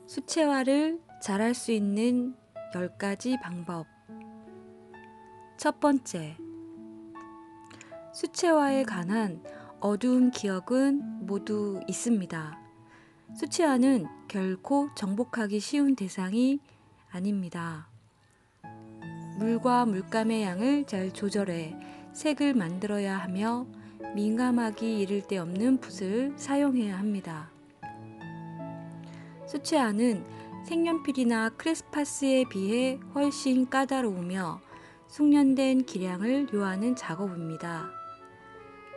수채화를 잘할 수 있는 10가지 방법. 첫 번째, 수채화에 관한 어두운 기억은 모두 있습니다. 수채화는 결코 정복하기 쉬운 대상이 아닙니다. 물과 물감의 양을 잘 조절해 색을 만들어야 하며 민감하기 이를 데 없는 붓을 사용해야 합니다. 수채화는 색연필이나 크레스파스에 비해 훨씬 까다로우며 숙련된 기량을 요하는 작업입니다.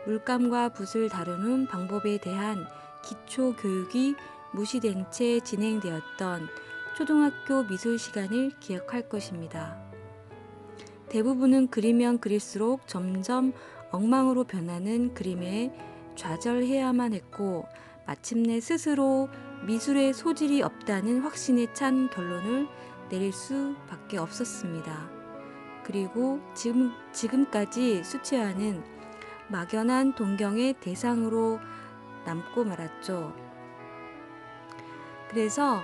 물감과 붓을 다루는 방법에 대한 기초 교육이 무시된 채 진행되었던 초등학교 미술 시간을 기억할 것입니다. 대부분은 그리면 그릴수록 점점 엉망으로 변하는 그림에 좌절해야만 했고 마침내 스스로 미술의 소질이 없다는 확신에 찬 결론을 내릴 수밖에 없었습니다. 그리고 지금까지 수채화는 막연한 동경의 대상으로 남고 말았죠. 그래서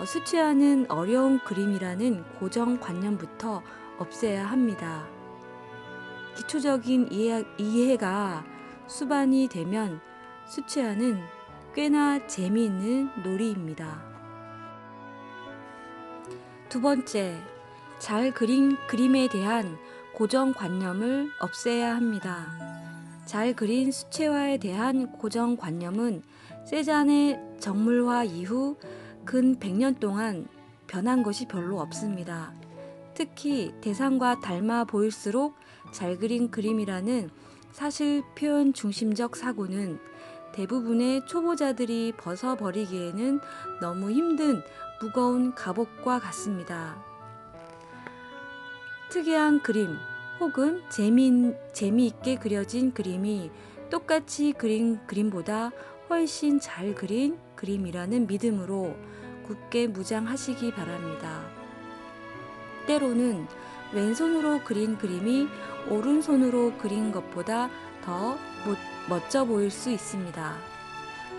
수채화는 어려운 그림이라는 고정관념부터 없애야 합니다. 기초적인 이해가 수반이 되면 수채화는 꽤나 재미있는 놀이입니다. 두 번째, 잘 그린 그림에 대한 고정관념을 없애야 합니다. 잘 그린 수채화에 대한 고정관념은 세잔의 정물화 이후 근 100년 동안 변한 것이 별로 없습니다. 특히 대상과 닮아 보일수록 잘 그린 그림이라는 사실 표현 중심적 사고는 대부분의 초보자들이 벗어버리기에는 너무 힘든 무거운 갑옷과 같습니다. 특이한 그림 혹은 재미있게 그려진 그림이 똑같이 그린 그림보다 훨씬 잘 그린 그림이라는 믿음으로 굳게 무장하시기 바랍니다. 때로는 왼손으로 그린 그림이 오른손으로 그린 것보다 더 멋져 보일 수 있습니다.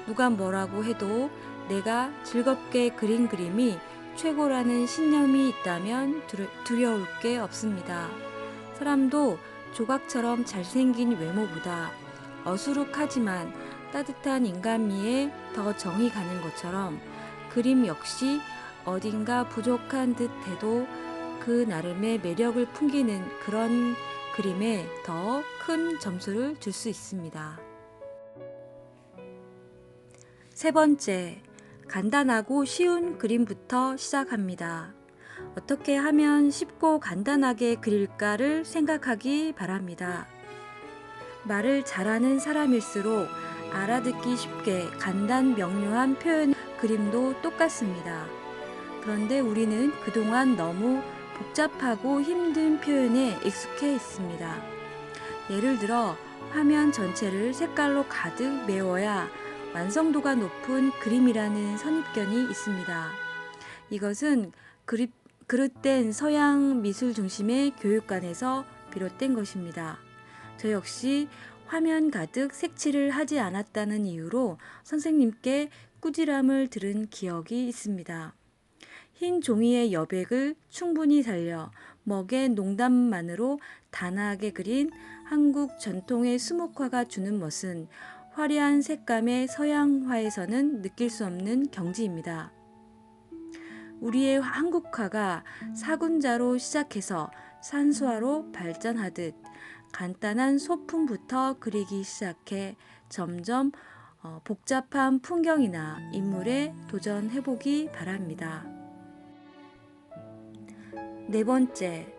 누가 뭐라고 해도 내가 즐겁게 그린 그림이 최고라는 신념이 있다면 두려울 게 없습니다. 사람도 조각처럼 잘생긴 외모보다 어수룩하지만 따뜻한 인간미에 더 정이 가는 것처럼 그림 역시 어딘가 부족한 듯 해도 그 나름의 매력을 풍기는 그런 그림에 더 큰 점수를 줄 수 있습니다. 세 번째, 간단하고 쉬운 그림부터 시작합니다. 어떻게 하면 쉽고 간단하게 그릴까를 생각하기 바랍니다. 말을 잘하는 사람일수록 알아듣기 쉽게 간단 명료한 표현 그림도 똑같습니다. 그런데 우리는 그동안 너무 복잡하고 힘든 표현에 익숙해 있습니다. 예를 들어 화면 전체를 색깔로 가득 메워야 완성도가 높은 그림이라는 선입견이 있습니다. 이것은 그릇된 서양 미술 중심의 교육관에서 비롯된 것입니다. 저 역시 화면 가득 색칠을 하지 않았다는 이유로 선생님께 꾸지람을 들은 기억이 있습니다. 흰 종이의 여백을 충분히 살려 먹의 농담만으로 단아하게 그린 한국 전통의 수묵화가 주는 멋은 화려한 색감의 서양화에서는 느낄 수 없는 경지입니다. 우리의 한국화가 사군자로 시작해서 산수화로 발전하듯 간단한 소품부터 그리기 시작해 점점 복잡한 풍경이나 인물에 도전해보기 바랍니다. 네 번째,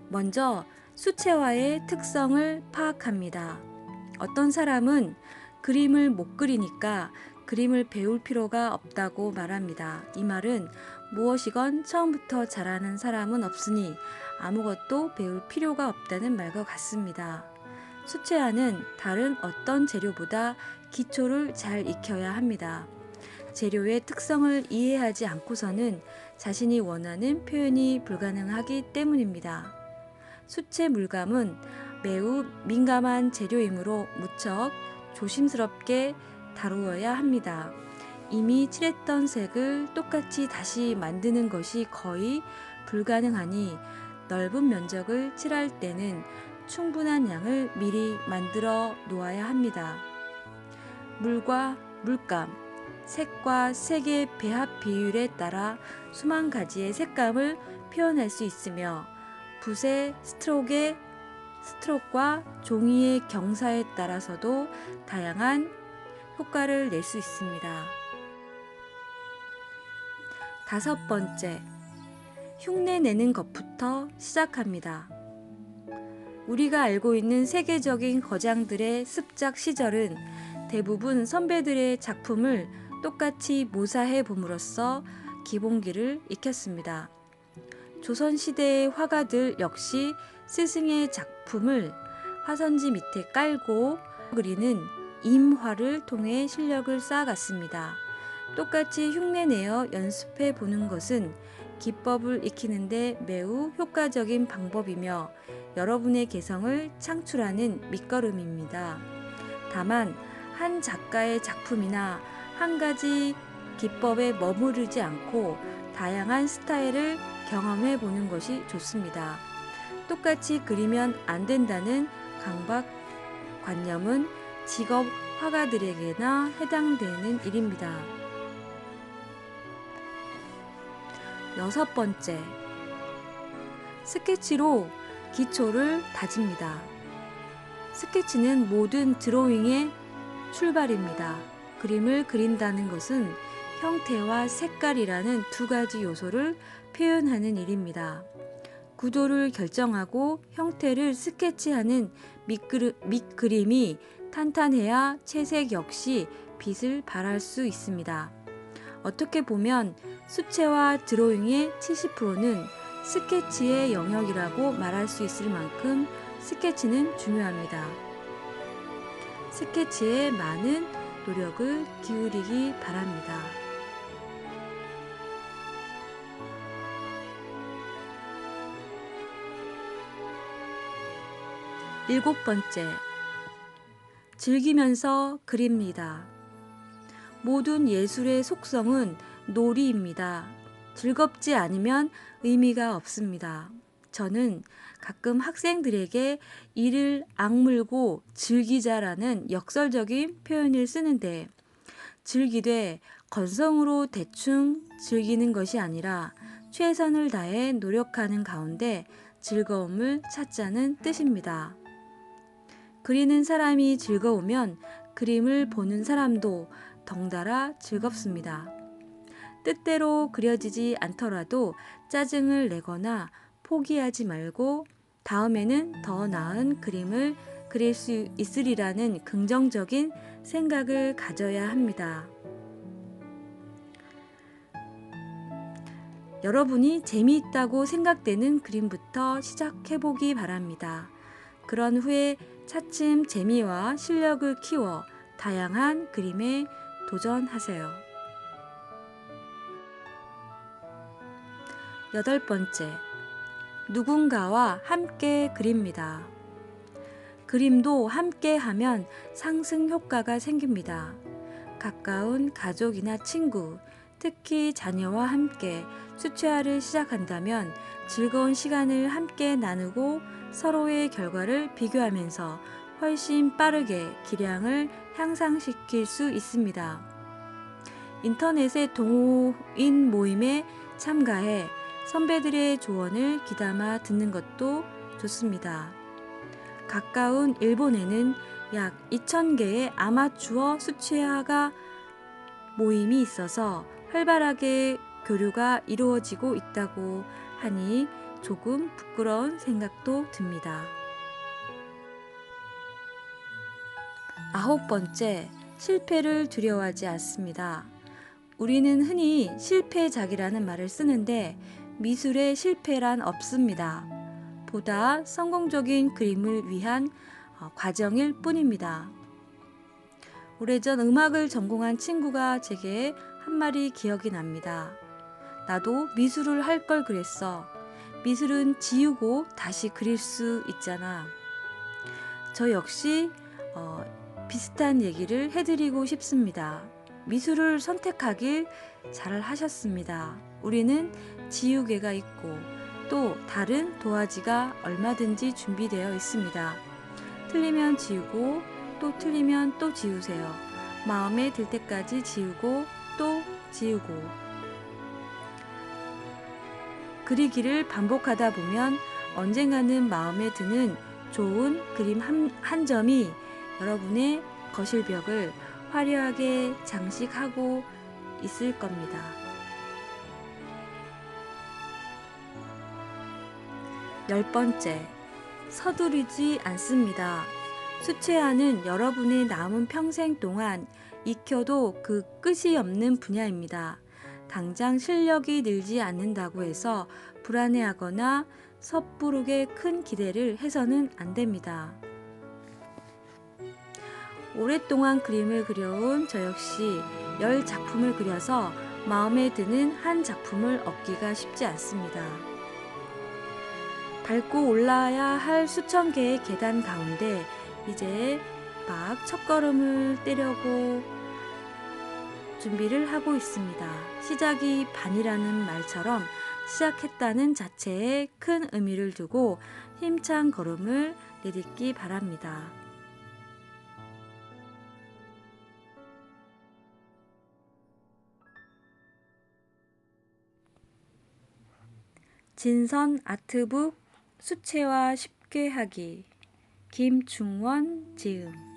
먼저 수채화의 특성을 파악합니다. 어떤 사람은 그림을 못 그리니까 그림을 배울 필요가 없다고 말합니다. 이 말은 무엇이건 처음부터 잘하는 사람은 없으니 아무것도 배울 필요가 없다는 말과 같습니다. 수채화는 다른 어떤 재료보다 기초를 잘 익혀야 합니다. 재료의 특성을 이해하지 않고서는 자신이 원하는 표현이 불가능하기 때문입니다. 수채 물감은 매우 민감한 재료이므로 무척 조심스럽게 다루어야 합니다. 이미 칠했던 색을 똑같이 다시 만드는 것이 거의 불가능하니 넓은 면적을 칠할 때는 충분한 양을 미리 만들어 놓아야 합니다. 물과 물감, 색과 색의 배합 비율에 따라 수만 가지의 색감을 표현할 수 있으며 붓의 스트로크와 종이의 경사에 따라서도 다양한 효과를 낼 수 있습니다. 5번째, 흉내 내는 것부터 시작합니다. 우리가 알고 있는 세계적인 거장들의 습작 시절은 대부분 선배들의 작품을 똑같이 모사해 봄으로써 기본기를 익혔습니다. 조선시대의 화가들 역시 스승의 작품을 화선지 밑에 깔고 그리는 임화를 통해 실력을 쌓아갔습니다. 똑같이 흉내내어 연습해 보는 것은 기법을 익히는데 매우 효과적인 방법이며 여러분의 개성을 창출하는 밑거름입니다. 다만 한 작가의 작품이나 한 가지 기법에 머무르지 않고 다양한 스타일을 경험해 보는 것이 좋습니다. 똑같이 그리면 안 된다는 강박관념은 직업 화가들에게나 해당되는 일입니다. 6번째, 스케치로 기초를 다집니다. 스케치는 모든 드로잉의 출발입니다. 그림을 그린다는 것은 형태와 색깔이라는 두 가지 요소를 표현하는 일입니다. 구도를 결정하고 형태를 스케치하는 밑그림이 탄탄해야 채색 역시 빛을 발할 수 있습니다. 어떻게 보면 수채화 드로잉의 70%는 스케치의 영역이라고 말할 수 있을 만큼 스케치는 중요합니다. 스케치에 많은 노력을 기울이기 바랍니다. 7번째, 즐기면서 그립니다. 모든 예술의 속성은 놀이입니다. 즐겁지 않으면 의미가 없습니다. 저는 가끔 학생들에게 이를 악물고 즐기자라는 역설적인 표현을 쓰는데, 즐기되 건성으로 대충 즐기는 것이 아니라 최선을 다해 노력하는 가운데 즐거움을 찾자는 뜻입니다. 그리는 사람이 즐거우면 그림을 보는 사람도 덩달아 즐겁습니다. 뜻대로 그려지지 않더라도 짜증을 내거나 포기하지 말고 다음에는 더 나은 그림을 그릴 수 있으리라는 긍정적인 생각을 가져야 합니다. 여러분이 재미있다고 생각되는 그림부터 시작해보기 바랍니다. 그런 후에 차츰 재미와 실력을 키워 다양한 그림에 도전하세요. 8번째, 누군가와 함께 그립니다. 그림도 함께 하면 상승 효과가 생깁니다. 가까운 가족이나 친구, 특히 자녀와 함께 수채화를 시작한다면 즐거운 시간을 함께 나누고 서로의 결과를 비교하면서 훨씬 빠르게 기량을 향상시킬 수 있습니다. 인터넷의 동호인 모임에 참가해 선배들의 조언을 귀담아 듣는 것도 좋습니다. 가까운 일본에는 약 2,000개의 아마추어 수채화가 모임이 있어서 활발하게 교류가 이루어지고 있다고 하니 조금 부끄러운 생각도 듭니다. 9번째, 실패를 두려워하지 않습니다. 우리는 흔히 실패작이라는 말을 쓰는데 미술의 실패란 없습니다. 보다 성공적인 그림을 위한 과정일 뿐입니다. 오래전 음악을 전공한 친구가 제게 한 말이 기억이 납니다. 나도 미술을 할 걸 그랬어. 미술은 지우고 다시 그릴 수 있잖아. 저 역시 비슷한 얘기를 해드리고 싶습니다. 미술을 선택하길 잘 하셨습니다. 우리는 지우개가 있고 또 다른 도화지가 얼마든지 준비되어 있습니다. 틀리면 지우고 또 틀리면 또 지우세요. 마음에 들 때까지 지우고 또 지우고. 그리기를 반복하다 보면 언젠가는 마음에 드는 좋은 그림 한 점이 여러분의 거실벽을 화려하게 장식하고 있을 겁니다. 10번째, 서두르지 않습니다. 수채화는 여러분의 남은 평생 동안 익혀도 그 끝이 없는 분야입니다. 당장 실력이 늘지 않는다고 해서 불안해하거나 섣부르게 큰 기대를 해서는 안 됩니다. 오랫동안 그림을 그려온 저 역시 10작품을 그려서 마음에 드는 한 작품을 얻기가 쉽지 않습니다. 밟고 올라야 할 수천 개의 계단 가운데 이제 막 첫걸음을 떼려고 준비를 하고 있습니다. 시작이 반이라는 말처럼 시작했다는 자체에 큰 의미를 두고 힘찬 걸음을 내딛기 바랍니다. 진선 아트북 수채화 쉽게 하기 김중원 지음